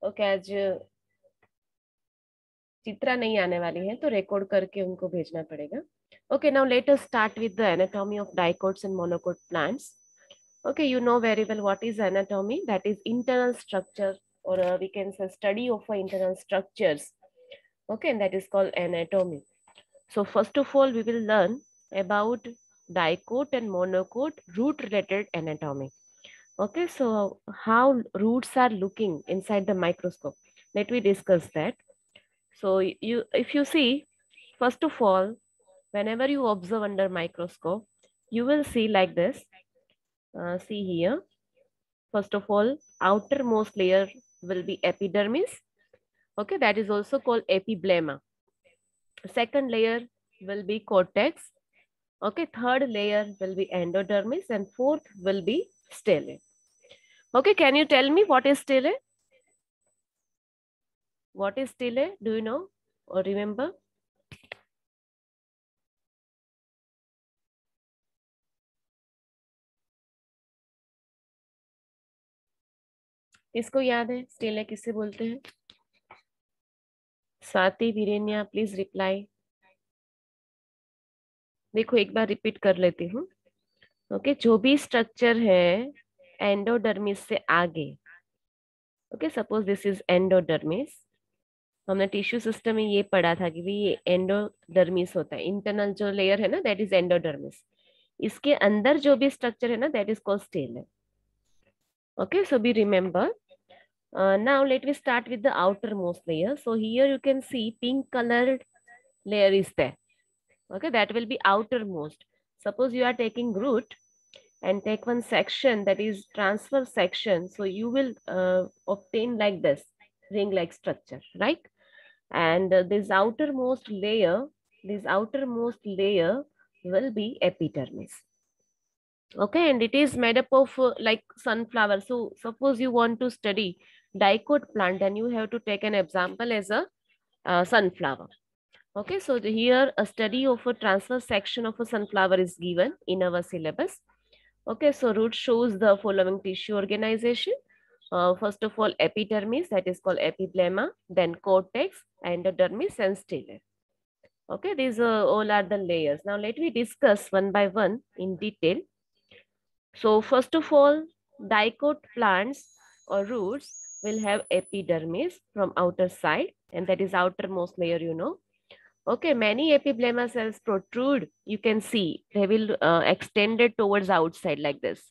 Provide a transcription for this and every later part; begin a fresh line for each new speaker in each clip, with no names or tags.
Okay, आज चित्रा नहीं आने वाली है तो रिकॉर्ड करके उनको भेजना पड़ेगा. Okay, now let us start with the anatomy of dicots and monocot plants. Okay, you know very well what is anatomy. That is internal structure, or we can say study of internal structures. Okay, and that is called anatomy. So first of all, we will learn about dicot and monocot root related anatomy. Okay, so how roots are looking inside the microscope. Let me discuss that. So if you see, first of all, whenever you observe under microscope, you will see like this. See here. First of all, outermost layer will be epidermis. Okay, that is also called epiblemma. Second layer will be cortex. Okay, third layer will be endodermis, and fourth will be stele. Okay, can you tell me what is stele? What is stele? Do you know or remember? किसको याद है stele किसे बोलते हैं? Swati, Virenya, please reply. देखो एक बार repeat कर लेती हूँ. ओके, जो भी स्ट्रक्चर है एंडोडर्मिस से आगे. Okay, suppose this is endodermis. हमने टिश्यू सिस्टम में ये पढ़ा था कि भाई ये एंडोडर्मिस होता है. इंटरनल जो लेयर है ना दैट इज एंडोडर्मिस. इसके अंदर जो भी स्ट्रक्चर है ना that is called stele. Okay, so be remember. Now let me start with the outermost layer. So here you can see pink colored layer is there. Okay, that will be outermost. Suppose you are taking root and take one section, that is transverse section. So you will obtain like this ring like structure, right? And this outermost layer will be epidermis. Okay, and it is made up of like sunflower. So suppose you want to study dicot plant, then you have to take an example as a sunflower. Okay, so here a study of a transverse section of a sunflower is given in our syllabus. Okay, so root shows the following tissue organization. First of all, epidermis, that is called epiblemma, then cortex, endodermis, and stele. Okay, these all are the layers. Now let me discuss one by one in detail. So first of all, dicot plants or roots will have epidermis from outer side, and that is outermost layer, you know. Okay, many epiblemma cells protrude. You can see they will extended towards outside like this.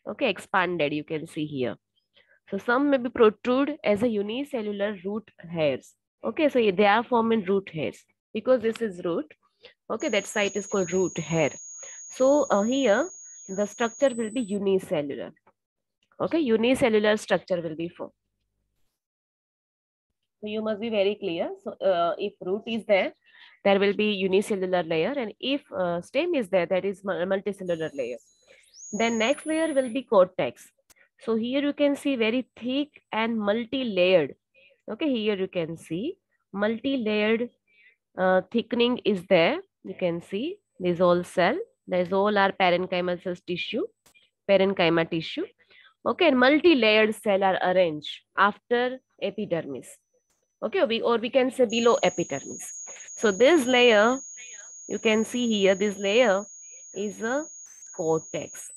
Okay, expanded, you can see here. So some may be protrude as a unicellular root hairs. Okay, so they are forming root hairs because this is root. Okay, that site is called root hair. So here the structure will be unicellular. Okay, unicellular structure will be formed. So you must be very clear. So if root is there, there will be unicellular layer, and if stem is there, that is multicellular layer. Then next layer will be cortex. So here you can see very thick and multi-layered. Okay, here you can see multi-layered thickening is there. You can see this all cell. These all are parenchymal cells tissue, parenchyma tissue. Okay, and multi-layered cell are arranged after epidermis. Okay, or we can say below epidermis. So this layer, you can see here, this layer is a cortex.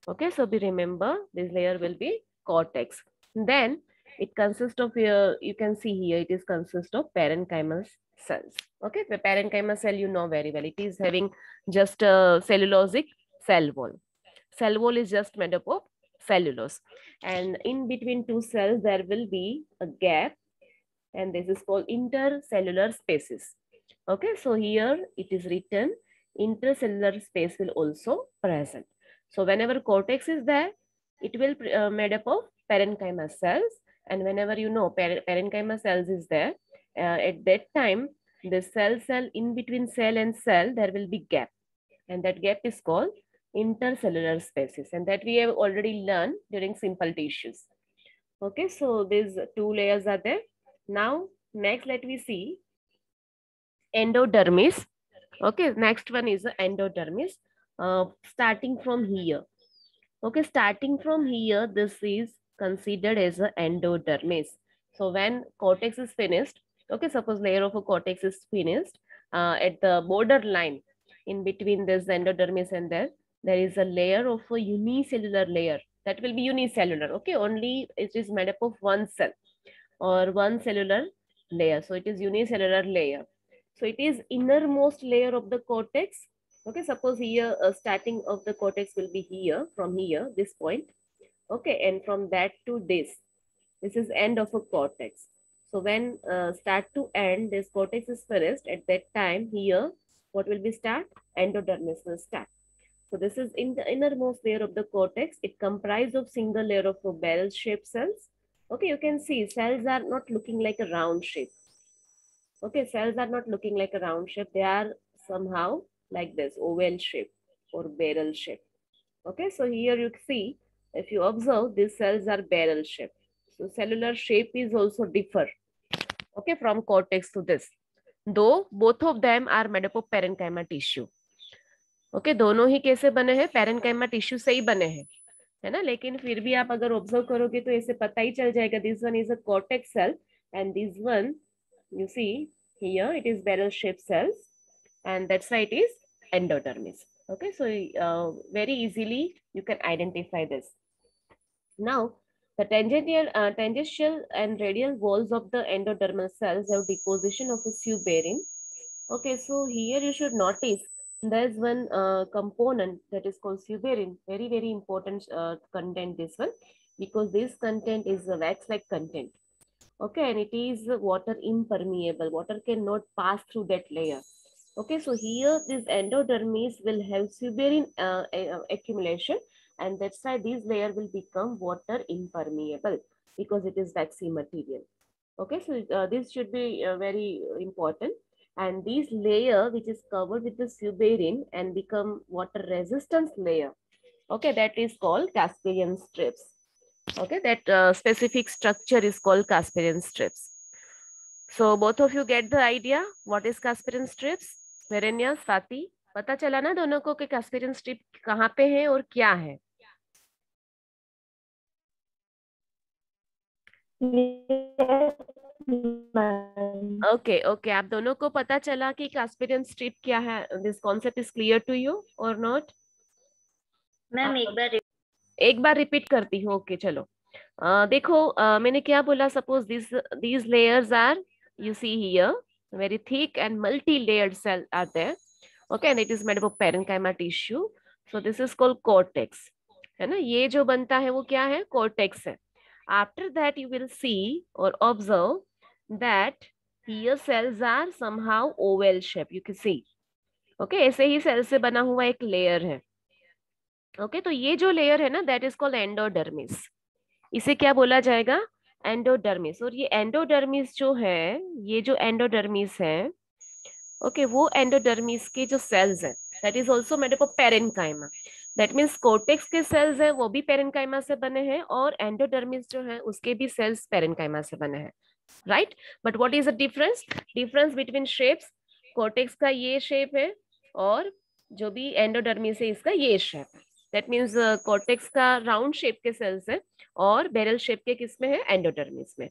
Okay, so we remember this layer will be cortex. Then it consists of here, you can see here, it is consist of parenchymal cells. Okay, the parenchymal cell you know very well. It is having just a cellulosic cell wall. Cell wall is just made up of cellulose. And in between two cells, there will be a gap, and this is called intercellular spaces. Okay, so here it is written intercellular space will also present. So whenever cortex is there, it will made up of parenchyma cells, and whenever you know parenchyma cells is there, at that time the cell in between cell and cell there will be gap, and that gap is called intercellular spaces, and that we have already learned during simple tissues. Okay, so these two layers are there. Now next let me see endodermis. Okay, next one is the endodermis. Starting from here. Okay, starting from here, this is considered as a endodermis. So when cortex is finished, okay, suppose layer of a cortex is finished, at the border line in between this endodermis and there is a layer of a unicellular layer that will be unicellular. Okay, only it is made up of one cell or one cellular layer. So it is unicellular layer. So it is innermost layer of the cortex. Okay, suppose here starting of the cortex will be here, from here, this point. Okay, and from that to this is end of a cortex. So when start to end, this cortex is finished. At that time, here, what will be start? Endodermis will start. So this is in the innermost layer of the cortex. It comprises of single layer of barrel-shaped cells. Okay, you can see cells are not looking like a round shape. Okay, cells are not looking like a round shape. They are somehow like this, oval shape or barrel shape. Okay, so here you see, if you observe, these cells are barrel shape. So cellular shape is also differ, okay, from cortex to this. Though both of them are made up of parenchyma tissue. Okay, दोनों ही कैसे बने हैं? parenchyma tissue से ही बने हैं, है ना? लेकिन फिर भी आप अगर ऑब्जर्व करोगे तो ऐसे पता ही चल जाएगा, this one is a cortex cell and this one, you see here, it is barrel shaped cells and that's why it is endodermis. Okay, so very easily you can identify this. Now, the tangential and radial walls of the endodermal cells have deposition of a suberin. Okay, so here you should notice there's one component that is called suberin. Very, very important content, this one, because this content is a wax-like content. Okay, and it is water impermeable. Water cannot pass through that layer. Okay, so here this endodermis will have suberin accumulation, and that's why this layer will become water impermeable because it is waxy material. Okay, so this should be very important. And this layer which is covered with the suberin and become water resistance layer. Okay, that is called Casparian strips. Okay, that specific structure is called Casparian strips. So both of you get the idea what is Casparian strips? Verenya, Swati, पता चला ना दोनों को कि Casparian strip कहाँ पे है और क्या है? Okay, okay. आप दोनों को पता चला कि Casparian strip क्या है? This concept is clear to you or not?
Ma'am
एक बार रिपीट करती हूँ. ओके, चलो. देखो, मैंने क्या बोला? Suppose these layers are, you see here, very thick and multi-layered cells are there. Okay, and it is made up of parenchyma tissue. So this is called cortex. है ना? ये जो बनता है वो क्या है? Cortex है. After that you will see or observe that here cells are somehow oval shape. You can see. Okay, ऐसे ही सेल से बना हुआ एक लेयर है. ओके, तो ये जो लेयर है ना, दैट इज कॉल्ड एंडोडर्मिस. इसे क्या बोला जाएगा? एंडोडर्मिस. और ये एंडोडर्मिस जो है, ये जो एंडोडर्मिस है, ओके, वो एंडोडर्मिस के जो सेल्स है, that is also made up of parenchyma. That means cortex के सेल्स है वो भी पेरेन्काइमा से बने हैं और एंडोडर्मिस जो है उसके भी सेल्स पेरेन्काइमा से बने हैं. Right, but what is the difference between shapes? Cortex का ये शेप है और जो भी एंडोडर्मिस है इसका ये शेप है. दैट मीन्स कोर्टेक्स का राउंड शेप के सेल्स है और बैरल शेप के किस में है? एंडोडर्मिस में.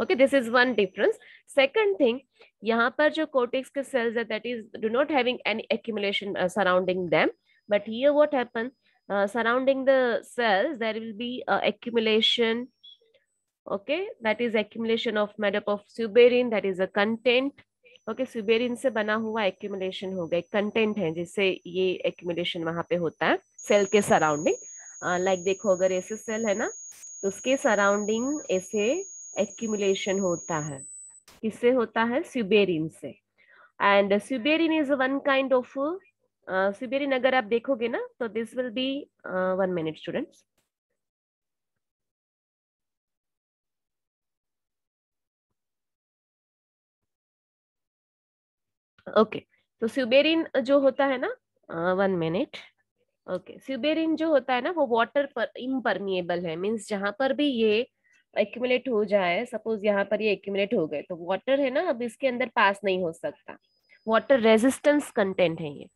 Okay, this is one difference. Second thing, यहाँ पर जो कोर्टेक्स के सेल्स है that is do not having any accumulation surrounding them, but here what happen, surrounding the cells there will be accumulation. Okay, that is accumulation of made up of suberin, that is a content. Okay, suberin से बना हुआ accumulation हो गया, content है जिससे ये accumulation वहां पे होता है सेल के सराउंडिंग. लाइक देखो, अगर ऐसे सेल है ना तो उसके सराउंडिंग ऐसे accumulation होता है. किससे होता है? सुबेरिन से. And suberin is one kind of suberin. अगर आप देखोगे ना तो this will be 1 minute students. Okay, तो सुबेरिन जो होता है ना, 1 मिनट. ओके, सुबेरिन जो होता है ना वो वाटर पर इम्परमिएबल है. मींस जहां पर भी ये एक्यूमुलेट हो जाए, सपोज यहाँ पर ये एक्यूमुलेट हो गए तो वाटर है ना, अब इसके अंदर पास नहीं हो सकता. वाटर रेजिस्टेंस कंटेंट है ये.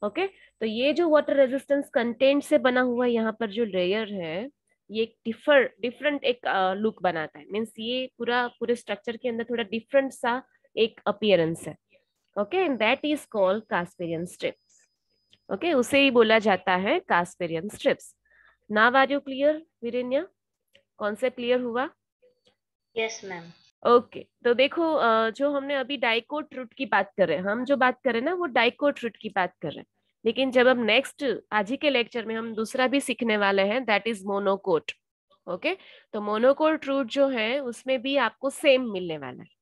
ओके, तो ये जो वाटर रेजिस्टेंस कंटेंट से बना हुआ यहाँ पर जो लेयर है ये डिफरेंट एक लुक बनाता है, मीन्स ये पूरे स्ट्रक्चर के अंदर थोड़ा डिफरेंट सा एक अपीयरेंस है। Okay, and that is called Casparian strips. Okay, उसे ही बोला जाता है Casparian strips. Now are you clear Virenya? Concept clear हुआ?
Yes ma'am.
ओके, तो देखो जो हमने अभी डाइकोट रूट की बात कर रहे हैं, हम जो बात कर रहे हैं ना वो डाइकोट रूट की बात कर रहे हैं, लेकिन जब हम नेक्स्ट आज ही के लेक्चर में हम दूसरा भी सीखने वाले हैं, दैट इज मोनोकोट। ओके, तो मोनोकोट रूट जो है उसमें भी आपको सेम मिलने वाला है।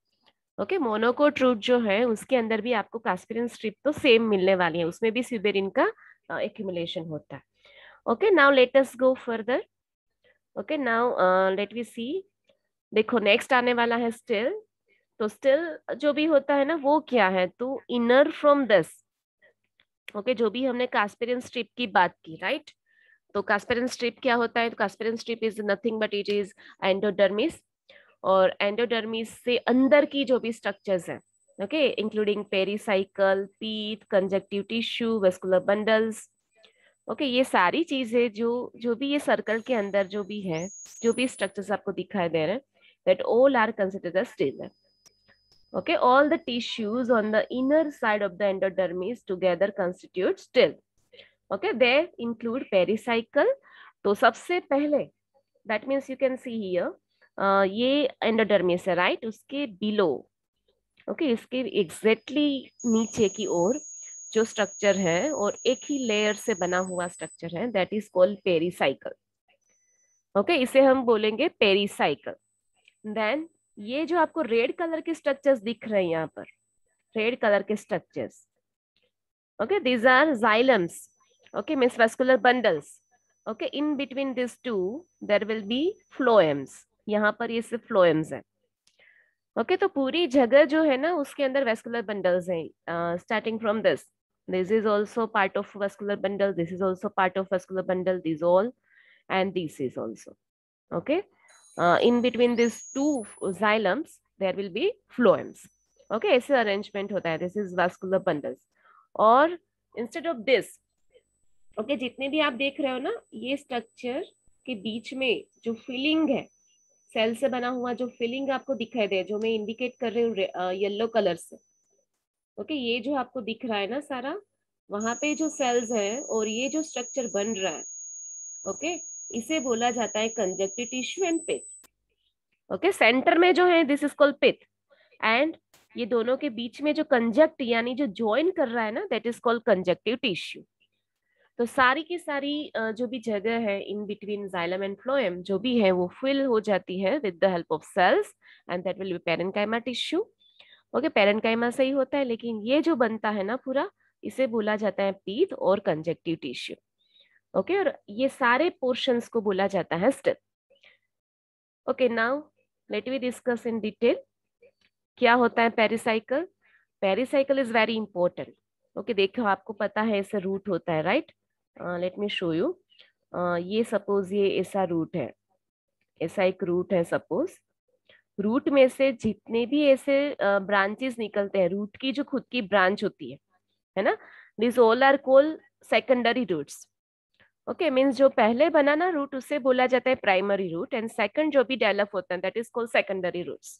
ओके, मोनोकोट रूट जो है उसके अंदर भी आपको कास्पेरियन स्ट्रिप तो सेम मिलने वाली है, उसमें भी स्यूबेरिन का एक्यूमुलेशन होता है। Okay, now let us go further. Okay, now let we see. देखो नेक्स्ट आने वाला है स्टिल। तो स्टिल जो भी होता है ना वो क्या है, तो इनर फ्रॉम दिस। ओके, जो भी हमने कास्पेरियन स्ट्रिप की बात की, राइट? तो कास्पेरियन स्ट्रिप क्या होता है, तो Casparian strip is nothing but it is endodermis, और एंडोडर्मिस से अंदर की जो भी स्ट्रक्चर्स है, okay, including pericycle, pith, conjunctive tissue, vascular bundles. Okay, ये सारी चीजें जो जो भी ये सर्कल के अंदर जो भी है, जो भी स्ट्रक्चर्स आपको दिखाई दे रहे हैं, that all are considered as stele. Okay, all the tissues on the inner side of the endodermis together constitute still. Okay, they include pericycle. तो सबसे पहले that means you can see here ये endodermis है, right? उसके below, okay, इसके exactly नीचे की ओर जो स्ट्रक्चर है और एक ही लेयर से बना हुआ स्ट्रक्चर है, that is called pericycle. Okay, इसे हम बोलेंगे pericycle. Then ये जो आपको रेड कलर के स्ट्रक्चर्स दिख रहे हैं यहाँ पर, रेड कलर के structures, okay, these are xylems. Okay, means vascular bundles. Okay, in between these two there will be phloems. यहाँ पर ये सिर्फ phloems है। okay, तो पूरी जगह जो है ना उसके अंदर vascular bundles हैं, starting from this is also part of vascular bundle, this is also part of vascular bundle, this all, and this is also, okay. In between these two xylems there will be phloems. Okay, ऐसे arrangement होता है, this is vascular bundles. और instead of this, okay, जितने भी आप देख रहे हो ना ये स्ट्रक्चर के बीच में जो फिलिंग है, सेल से बना हुआ जो फिलिंग आपको दिखाई दे, जो मैं इंडिकेट कर रही हूँ येलो कलर से, ओके, ये जो आपको दिख रहा है ना सारा, वहां पे जो सेल्स हैं और ये जो स्ट्रक्चर बन रहा है, ओके, इसे बोला जाता है conjunctive tissue and pith. Okay, centre में जो है this is called pith, and ये दोनों के बीच में जो कंजक्ट यानी जो ज्वाइन कर रहा है ना, that is called conjunctive tissue. तो सारी की सारी जो भी जगह है in between xylem and phloem जो भी है वो फिल हो जाती है with the help of cells, and that will be parenchyma tissue. Okay, parenchyma से ही होता है, लेकिन ये जो बनता है ना पूरा, इसे बोला जाता है पीथ और कंजक्टिव टिश्यू। ओके, और ये सारे पोर्शंस को बोला जाता है stele. Okay, now let we discuss in detail क्या होता है pericycle. Pericycle is very important. Okay, देखो आपको पता है ऐसा रूट होता है, right? Let me show you. ये सपोज ये ऐसा रूट है, ऐसा एक रूट है सपोज। रूट में से जितने भी ऐसे ब्रांचेस निकलते हैं, रूट की जो खुद की ब्रांच होती है ना, this all are called secondary roots. Okay, means जो पहले बना ना रूट उसे बोला जाता है प्राइमरी रूट, एंड सेकंड जो भी डेवलप होता है that is called secondary roots.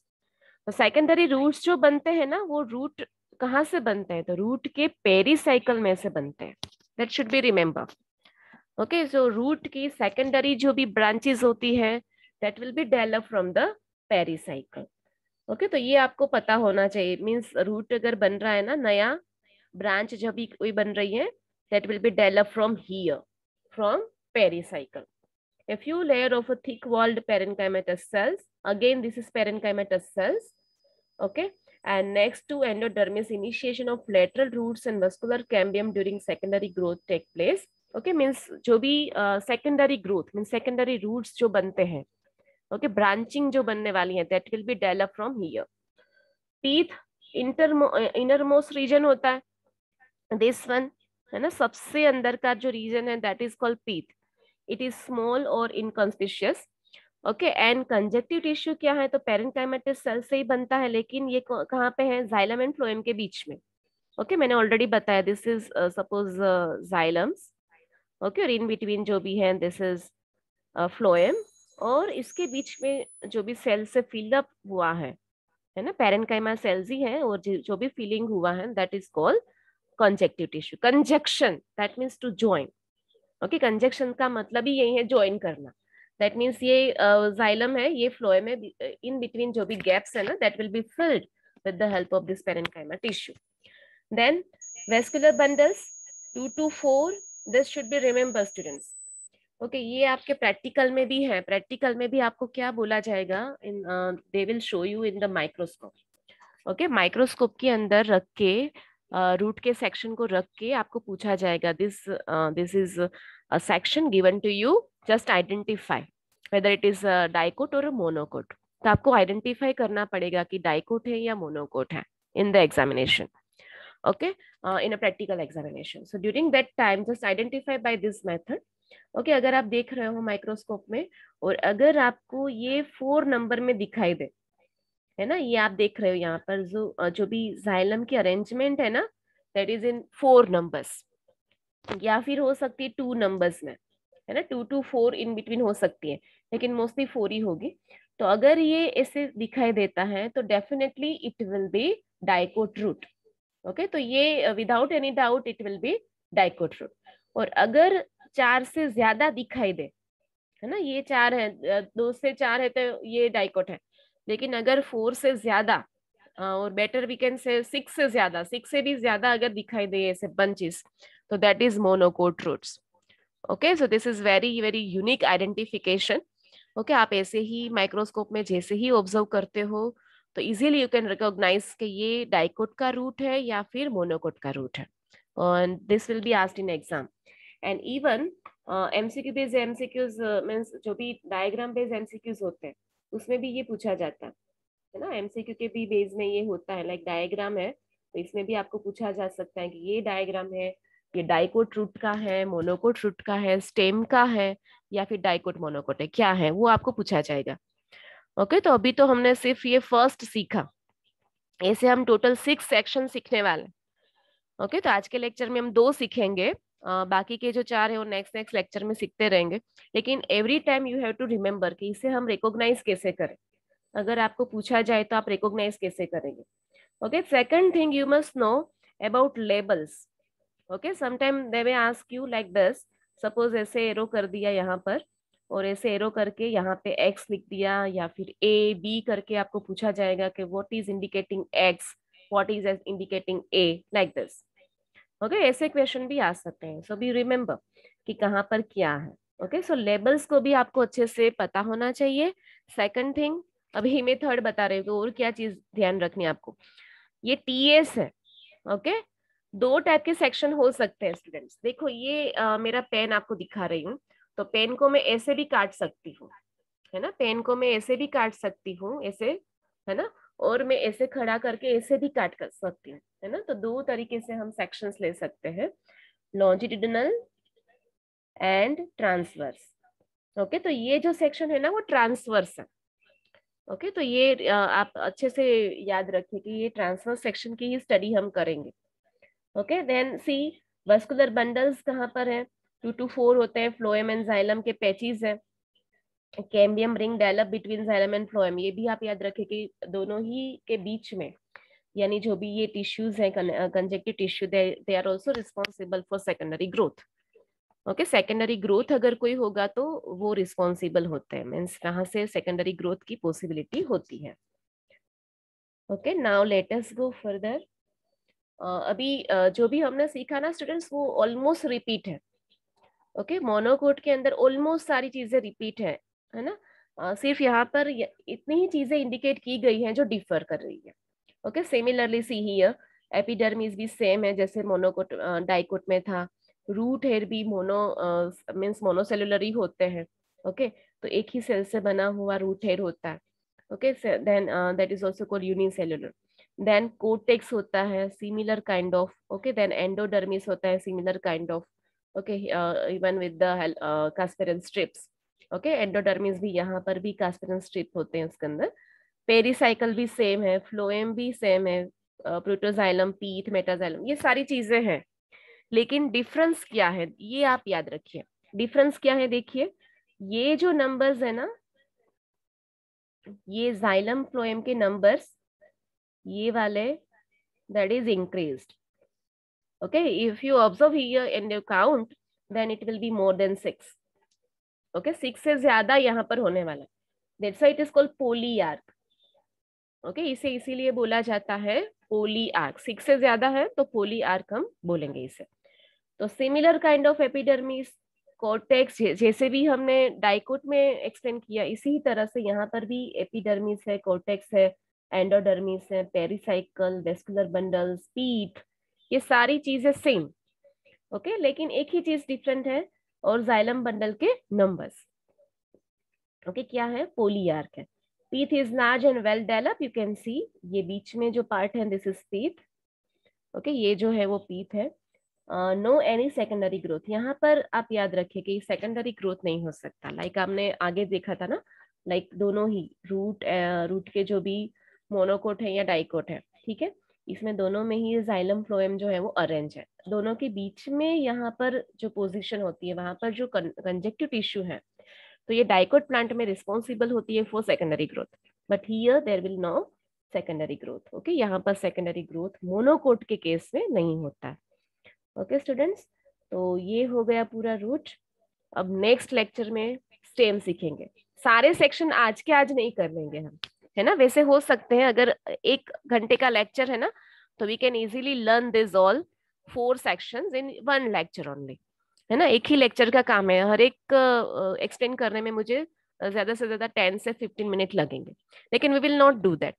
तो सेकेंडरी रूट्स जो बनते हैं ना वो रूट कहाँ से बनते हैं, तो रूट के पेरिसाइकल में से बनते हैं, that should be remember. Okay, so root की सेकेंडरी जो भी ब्रांचेस होती है that will be develop from the pericycle. Okay, तो ये आपको पता होना चाहिए, मीन्स रूट अगर बन रहा है ना, नया ब्रांच जब भी कोई बन रही है, that will be develop from here, from pericycle. A few layer of a thick walled parenchymatous cells. Again, this is parenchymatous cells. Okay. And next to endodermis, initiation of lateral roots and vascular cambium during secondary growth take place. Okay, means जो भी secondary growth means secondary roots जो बनते हैं, okay, branching जो बनने वाली है, that will be developed from here. Teeth innermost region होता है, this one है ना, सबसे अंदर का जो रीजन है that is called teeth. It is small or inconspicuous. Okay, and conjunctive tissue क्या है, तो पेरेन्काइमेटस सेल से ही बनता है, लेकिन ये कहाँ पे है, जाइलम एंड फ्लोएम के बीच में। ओके, मैंने ऑलरेडी बताया दिस इज सपोज जाइलम्स। ओके, और इन बिटवीन जो भी है दिस इज फ्लोएम, और इसके बीच में जो भी सेल से फिलअप हुआ है ना, पैरेन्काइमा सेल्स ही है, और जो भी फिलिंग हुआ है that is called conjunctive tissue. Conjunction that means to join. Okay, conjunction का मतलब ही यही है, ज्वाइन करना. दैट मीन्स ये जाइलम है, ये फ्लोएम है, इन बिटवीन जो भी गैप्स है ना that will be filled with the help of this parenchyma tissue. Then vascular bundles 2 to 4, this should be remember students. Okay, ये आपके प्रैक्टिकल में भी है. प्रैक्टिकल में भी आपको क्या बोला जाएगा, in they will show you in the microscope. Okay, microscope के अंदर रख के रूट के सेक्शन को रख के आपको पूछा जाएगा, this is a section given to you, just identify whether it is dicot और मोनोकोट. तो आपको आइडेंटिफाई करना पड़ेगा कि डाइकोट है या मोनोकोट है in the examination. Okay, in a practical examination. So during that time just identify by this method. Okay, अगर आप देख रहे हो माइक्रोस्कोप में और अगर आपको ये 4 नंबर में दिखाई दे, है ना, ये आप देख रहे हो यहाँ पर जो भी जाइलम की अरेंजमेंट है ना दैट इज इन 4 नंबर्स, या फिर हो सकती है 2 नंबर्स में, है ना, 2 to 4 इन बिटवीन हो सकती है, लेकिन मोस्टली 4 ही होगी. तो अगर ये ऐसे दिखाई देता है तो definitely it will be dicot root. Okay, तो ये without any doubt it will be dicot root. और अगर 4 से ज्यादा दिखाई दे, है ना, ये 4 है, 2 से 4 है तो ये डाइकोट है. लेकिन अगर 4 से ज्यादा, और बेटर वी कैन से 6 से ज्यादा, 6 से भी ज्यादा अगर दिखाई दे ऐसे बंचेस, तो that is monocot roots. Okay, so this is very very unique identification. Okay, आप ऐसे ही माइक्रोस्कोप में जैसे ही ऑब्जर्व करते हो तो इजीली यू कैन रिकॉग्नाइज कि ये डाइकोट का रूट है या फिर मोनोकोट का रूट है. और this will be asked in exam. And even MCQ based MCQs means जो भी डायग्राम बेस्ड एमसीक्यूज होते हैं उसमें भी ये पूछा जाता है ना. एमसीक्यू के भी बेस में ये होता है, लाइक डायग्राम है तो इसमें भी आपको पूछा जा सकता है कि ये डायग्राम है, ये डाइकोट रूट का है, मोनोकोट रूट का है, स्टेम का है, या फिर डाइकोट मोनोकोट है, क्या है वो आपको पूछा जाएगा. ओके, तो अभी तो हमने सिर्फ ये फर्स्ट सीखा, ऐसे हम टोटल 6 सेक्शन सीखने वाले हैं. ओके, तो आज के लेक्चर में हम 2 सीखेंगे, बाकी के जो 4 है वो नेक्स्ट नेक्स्ट लेक्चर में सीखते रहेंगे. लेकिन every time you have to remember कि इसे हम रिकॉग्नाइज कैसे करें. अगर आपको पूछा जाए तो आप रिकॉग्नाइज कैसे करेंगे. Okay, second thing you must know about labels. Okay, sometime they will ask you like this, suppose ऐसे एरो कर दिया यहाँ पर, और ऐसे एरो करके यहाँ पे एक्स लिख दिया, या फिर ए बी करके आपको पूछा जाएगा कि what is indicating x, what is indicating A, like this. Okay, ऐसे क्वेश्चन भी आ सकते हैं. सो बी रिमेम्बर कि कहाँ पर क्या है. ओके, सो लेबल्स को भी आपको अच्छे से पता होना चाहिए. सेकंड थिंग, अभी मैं थर्ड बता रही हूँ, और क्या चीज ध्यान रखनी है आपको, ये टीएस है. ओके, 2 टाइप के सेक्शन हो सकते हैं स्टूडेंट्स. देखो ये मेरा पेन आपको दिखा रही हूँ, तो पेन को मैं ऐसे भी काट सकती हूँ, है ना, पेन को मैं ऐसे भी काट सकती हूँ, ऐसे, है ना, और मैं ऐसे खड़ा करके ऐसे भी काट कर सकती हूँ, है ना. तो 2 तरीके से हम सेक्शंस ले सकते हैं, लॉन्जिट्यूडिनल एंड ट्रांसवर्स. ओके, तो ये जो सेक्शन है ना वो ट्रांसवर्स है. ओके, तो ये आप अच्छे से याद रखिए कि ये ट्रांसवर्स सेक्शन की ही स्टडी हम करेंगे. ओके, देन सी वस्कुलर बंडल्स कहाँ पर है, 2 to 4 होते हैं, फ्लोएम एंड जाइलम के पैचेस है. Cambium ring develop between xylem and phloem, ये भी आप याद रखें कि दोनों ही के बीच में, यानी जो भी ये टिश्यूज हैं conjunctive tissue, they are also responsible for secondary growth. Okay, secondary growth अगर कोई होगा तो वो रिस्पॉन्सिबल होते हैं, मीन्स कहाँ से सेकेंडरी ग्रोथ की पॉसिबिलिटी होती है. Okay, now let us go further. अभी जो भी हमने सीखा ना स्टूडेंट्स वो ऑलमोस्ट रिपीट है. ओके, मोनोकोट के अंदर ऑलमोस्ट सारी चीजें रिपीट है ना. सिर्फ यहाँ पर इतनी ही चीजें इंडिकेट की गई हैं जो डिफर कर रही है. Okay, similarly see here, epidermis भी सेम है जैसे मोनोकोट डाइकोट में था. रूट हेयर भी मीन्स मोनोसेलुलर ही होते हैं. ओके, तो एक ही सेल से बना हुआ रूट हेयर होता है. Okay, then that is also called unicellular. Then cortex होता है similar kind of. Okay, then endodermis होता है similar kind of. Okay, even with the Casparian strips. Okay, endodermis भी, यहाँ पर भी कास्पेरन स्ट्रिप होते हैं उसके अंदर. पेरिसाइकल भी सेम है, फ्लोएम भी सेम है, प्रोटोजाइलम, पीट, मेटाजाइलम, ये सारी चीजें हैं. लेकिन डिफरेंस क्या है ये आप याद रखिए. डिफरेंस क्या है देखिए, ये जो नंबर्स है ना, ये जाइलम फ्लोएम के नंबर्स, ये वाले, that is increased. Okay, if you observe here and you count, then it will be more than 6. Okay, 6 से ज्यादा यहाँ पर होने वाला, that's why it is called polyarch. Okay इसे इसीलिए बोला जाता है पोली आर्क, 6 से ज्यादा है तो पोली आर्क हम बोलेंगे इसे। तो similar kind of epidermis, cortex, जैसे भी हमने डाइकोट में एक्सप्लेन किया, इसी तरह से यहाँ पर भी एपिडर्मिस है, कोर्टेक्स है, एंडोडर्मिस है, पेरिसाइकल, वेस्कुलर बंडल्स, पीथ, ये सारी चीजें सेम। ओके लेकिन एक ही चीज डिफरेंट है, और जाइलम बंडल के नंबर्स। ओके क्या है, पोलीआर्क है। Pith is large and well develop, you can see, ये बीच में जो पार्ट है दिस इज पीथ। ओके ये जो है वो पीथ है। नो एनी सेकेंडरी ग्रोथ, यहाँ पर आप याद रखिए कि सेकेंडरी ग्रोथ नहीं हो सकता, लाइक आपने आगे देखा था ना, लाइक दोनों ही रूट के जो भी मोनोकोट है या डाइकोट है, ठीक है, इसमें दोनों में ही जाइलम फ्लोएम जो है वो अरेंज है। दोनों के बीच में यहाँ पर जो पोजीशन होती है, वहां पर जो कंजेक्टिव टिश्यू है, तो ये डाइकोट प्लांट में रिस्पॉन्सिबल होती है for secondary growth, but here there will no secondary growth. Okay यहाँ पर सेकेंडरी ग्रोथ मोनोकोट के केस में नहीं होता है। ओके स्टूडेंट्स, तो ये हो गया पूरा रूट। अब नेक्स्ट लेक्चर में स्टेम सीखेंगे। सारे सेक्शन आज के आज नहीं कर लेंगे हम, है ना, वैसे हो सकते हैं, अगर 1 घंटे का लेक्चर है ना, तो we can easily learn this all 4 sections in 1 lecture only, है ना, एक ही लेक्चर का काम है, हर एक एक्सप्लेन करने में मुझे ज्यादा से ज्यादा 10 से 15 मिनट लगेंगे, लेकिन we will not do that.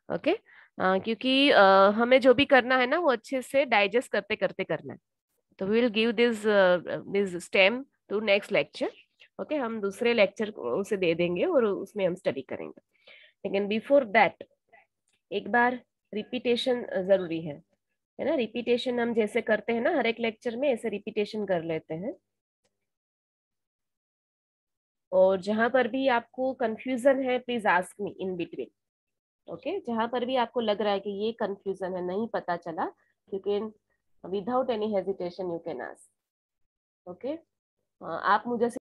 Okay क्योंकि हमें जो भी करना है ना वो अच्छे से डाइजेस्ट करते करते करना है। तो we will give this stem to next lecture. Okay हम दूसरे लेक्चर उसे दे देंगे और उसमें हम स्टडी करेंगे, लेकिन बिफोर दैट एक बार रिपीटेशन जरूरी है ना, रिपीटेशन हम जैसे करते हैं ना हर एक लेक्चर में, ऐसे रिपीटेशन कर लेते हैं। और जहां पर भी आपको कंफ्यूजन है please ask me in between. Okay जहां पर भी आपको लग रहा है कि ये कंफ्यूजन है, नहीं पता चला, you can without any hesitation you can ask. Okay आप मुझे